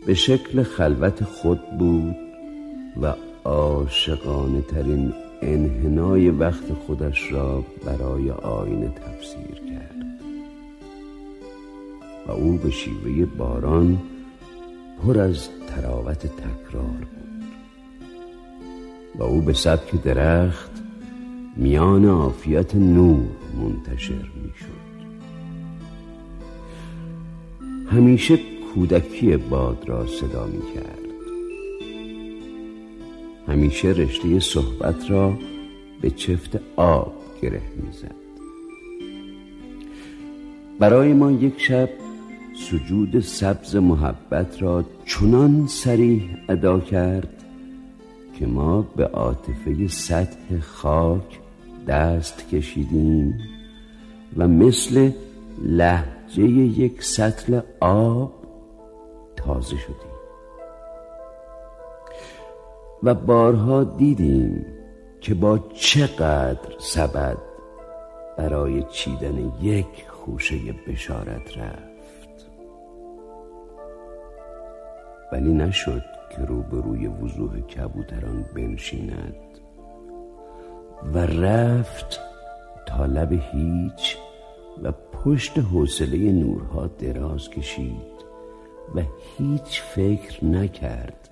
به شکل خلوت خود بود و عاشقانه ترین انحنای وقت خودش را برای آینه تفسیر کرد و او به شیوه باران پر از تراوت تکرار بود و او به سبک درخت میان عافیت نور منتشر می شد. همیشه کودکی باد را صدا می کرد. همیشه رشته صحبت را به چفت آب گره می زد. برای ما یک شب سجود سبز محبت را چنان صریح ادا کرد که ما به عاطفه سطح خاک دست کشیدیم و مثل لهجه یک سطل آب تازه شدیم و بارها دیدیم که با چقدر سبد برای چیدن یک خوشه بشارت رفت، ولی نشد که روبروی وضوح کبوتران بنشیند و رفت تا لب هیچ و پشت حوصله نورها دراز کشید و هیچ فکر نکرد